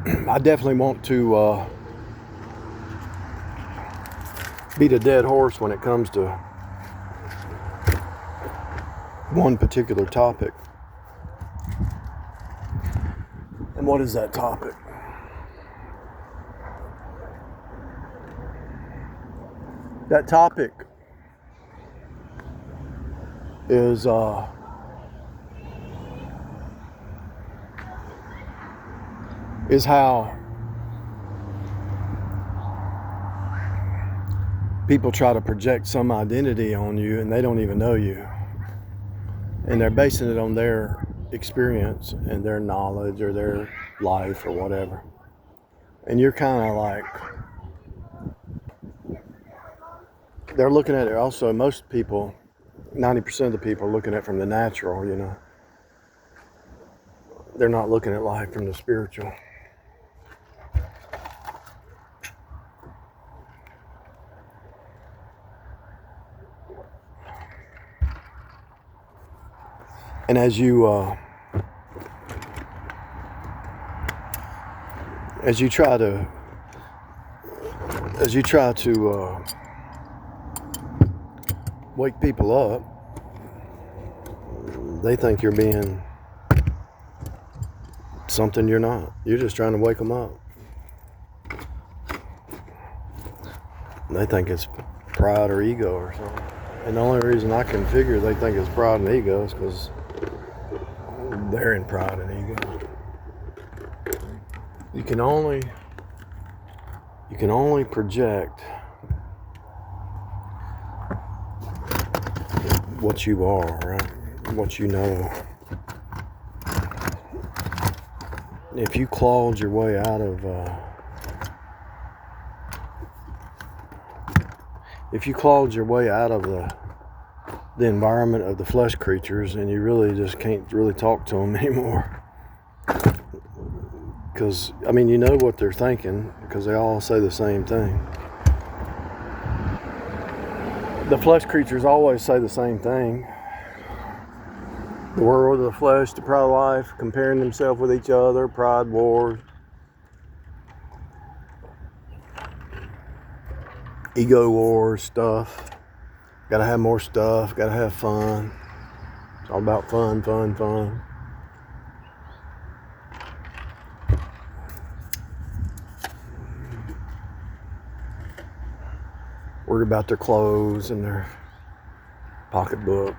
I definitely want to beat a dead horse when it comes to one particular topic. And what is that topic? That topic is how people try to project some identity on you and they don't even know you. And they're basing it on their experience and their knowledge or their life or whatever. And you're kind of like, they're looking at it also, most people, 90% of the people are looking at it from the natural, you know. They're not looking at life from the spiritual. And as you try to wake people up, they think you're being something you're not. You're just trying to wake them up. They think it's pride or ego or something. And the only reason I can figure they think it's pride and ego is because they're in pride and ego. You can only project what you are, right? What you know. If you clawed your way out of the environment of the flesh creatures, and you really just can't really talk to them anymore. Because, I mean, you know what they're thinking, because they all say the same thing. The flesh creatures always say the same thing. The world of the flesh, the pride of life, comparing themselves with each other, pride, war, ego wars, stuff. Gotta have more stuff, gotta have fun. It's all about fun, fun, fun. Worried about their clothes and their pocketbooks.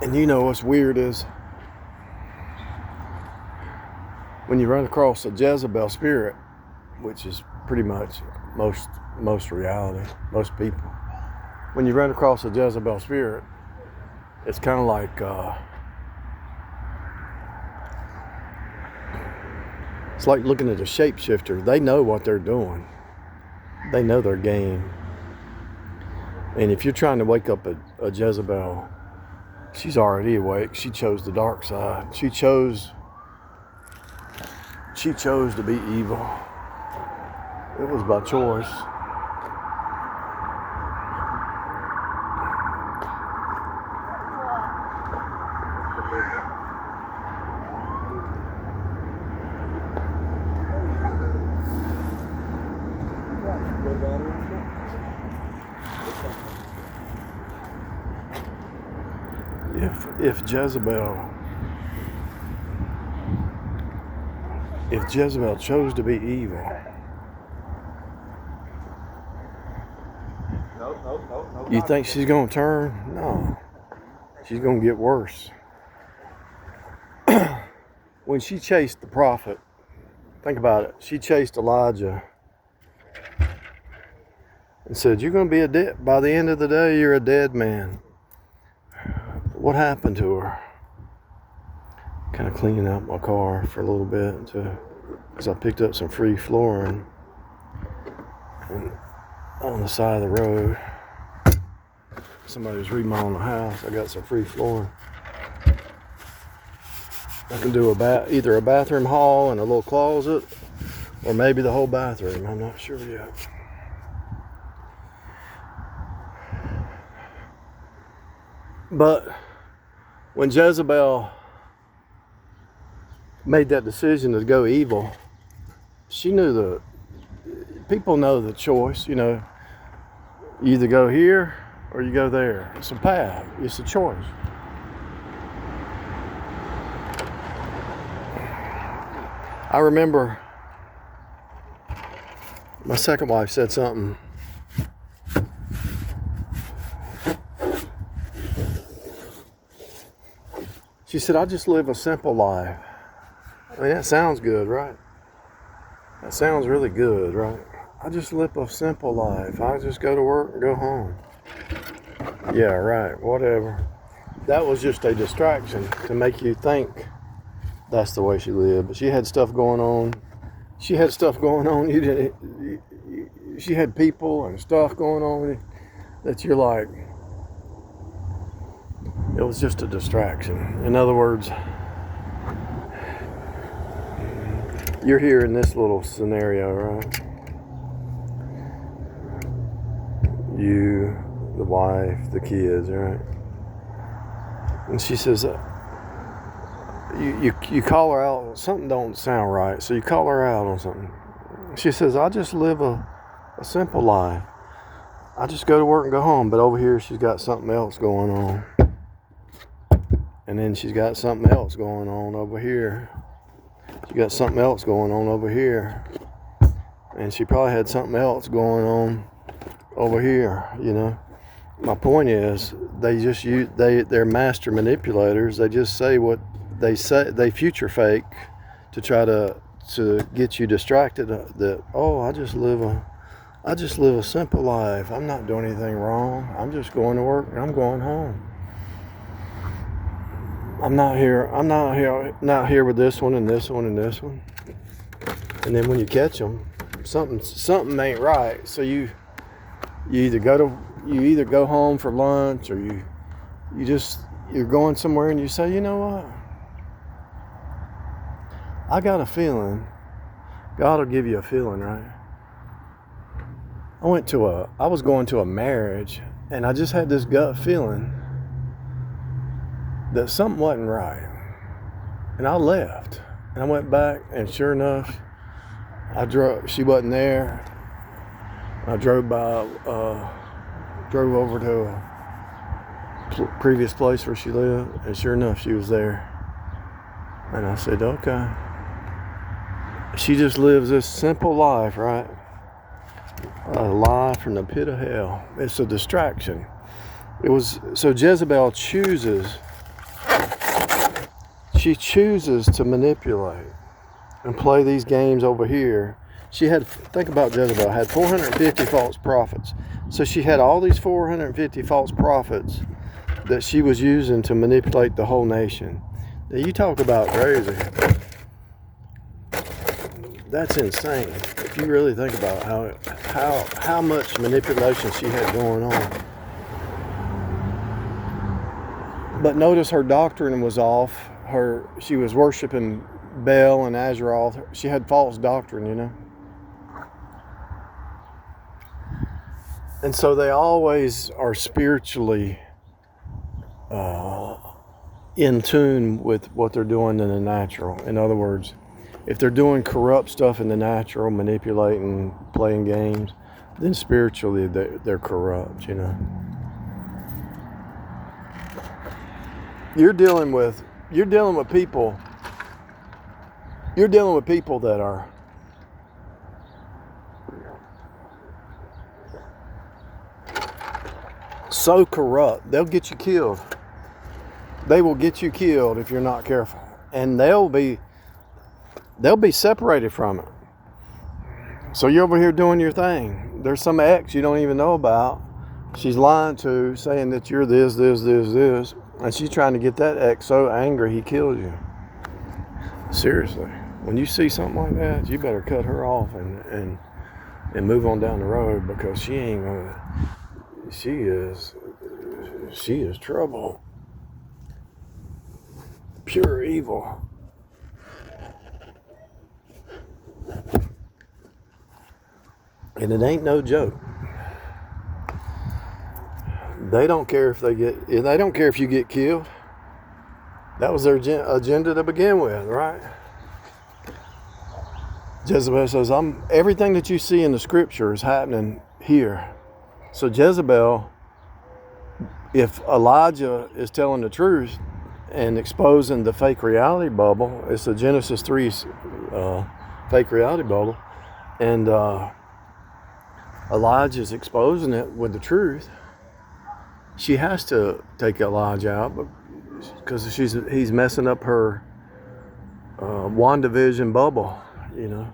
And you know what's weird is when you run across a Jezebel spirit, which is pretty much most reality, most people. When you run across a Jezebel spirit, it's kind of like it's like looking at a shapeshifter. They know what they're doing. They know their game. And if you're trying to wake up a Jezebel, she's already awake. She chose the dark side. She chose to be evil. It was by choice. If Jezebel chose to be evil, you think she's going to turn? No. She's going to get worse. When she chased the prophet, think about it. She chased Elijah and said, you're going to be by the end of the day, you're a dead man. What happened to her? Kind of cleaning out my car for a little bit because I picked up some free flooring on the side of the road. Somebody was remodeling the house. I got some free flooring. I can do either a bathroom hall and a little closet, or maybe the whole bathroom. I'm not sure yet. But when Jezebel made that decision to go evil, she knew people know the choice, you know. You either go here or you go there. It's a path. It's a choice. I remember my second wife said something. She said, I just live a simple life. I mean, that sounds good, right? That sounds really good, right? I just live a simple life. I just go to work and go home. Yeah, right, whatever. That was just a distraction to make you think that's the way she lived. But she had stuff going on. She had stuff going on. She had people and stuff going on that you're like, it was just a distraction. In other words, you're here in this little scenario, right? You, the wife, the kids, right? And she says, you call her out, something don't sound right, so you call her out on something. She says, I just live a simple life. I just go to work and go home, but over here she's got something else going on. And then she's got something else going on over here. She got something else going on over here. And she probably had something else going on over here, you know. My point is, they're master manipulators. They just say what they say. They future fake to try to get you distracted. That, oh, I just live a simple life. I'm not doing anything wrong. I'm just going to work and I'm going home. I'm not here with this one and this one and this one. And then when you catch them, something ain't right. So you either go home for lunch, or you're going somewhere and you say, you know what? I got a feeling. God will give you a feeling, right? I was going to a marriage, and I just had this gut feeling that something wasn't right. And I left. And I went back, and sure enough, she wasn't there. I drove over to a previous place where she lived, and sure enough, she was there. And I said, okay. She just lives this simple life, right? A life from the pit of hell. It's a distraction. So Jezebel chooses to manipulate and play these games over here. Think about Jezebel, had 450 false prophets. So she had all these 450 false prophets that she was using to manipulate the whole nation. Now you talk about crazy. That's insane. If you really think about how much manipulation she had going on. But notice her doctrine was off. She was worshiping Baal and Azrael. She had false doctrine, you know. And so they always are spiritually in tune with what they're doing in the natural. In other words, if they're doing corrupt stuff in the natural, manipulating, playing games, then spiritually they're corrupt, you know. You're dealing with people that are so corrupt, they'll get you killed. They will get you killed if you're not careful. And they'll be separated from it. So you're over here doing your thing. There's some ex you don't even know about. She's lying to, saying that you're this. And she's trying to get that ex so angry he kills you. Seriously. When you see something like that, you better cut her off and move on down the road, because she ain't gonna. She is trouble. Pure evil. And it ain't no joke. They don't care if you get killed. That was their agenda to begin with, right? Jezebel says, everything that you see in the scripture is happening here. So Jezebel, if Elijah is telling the truth and exposing the fake reality bubble, it's a Genesis 3 fake reality bubble, and Elijah's exposing it with the truth, she has to take Elijah out because he's messing up her WandaVision bubble, you know.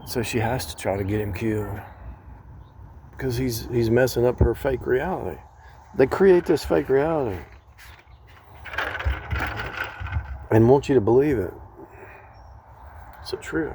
So she has to try to get him killed because he's messing up her fake reality. They create this fake reality and want you to believe it. It's a trip.